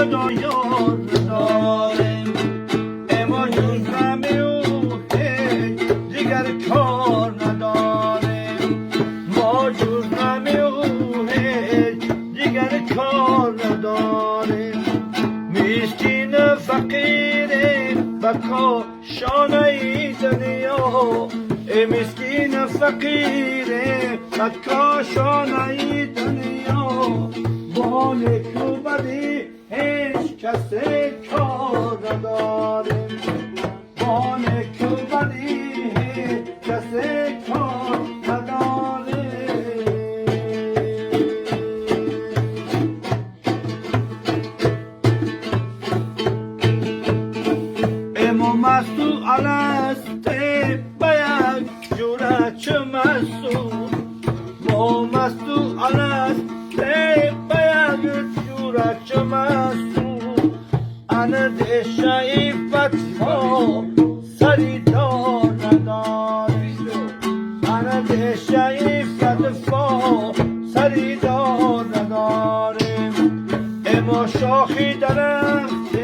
جدا یار نداریم. اما جز غم او هیچ دیگر کار نداریم. ما جز غم او هیچ دیگر کار نداریم. مسکین فقیریم و کاشانه دنیا. ای مسکین فقیریم و کاشانه دنیا. با نیک و بدی هیچ کسی کار نداریم. با نیک و بدی هیچ کسی کار نداریم. امام مستو السته باید جوره چه مستو. ما مستو السته باید جوره چه مستو. انا دشه فتفا سری دار نداریم. انا دشه فتفا سری دار نداریم. اما شاخی درخت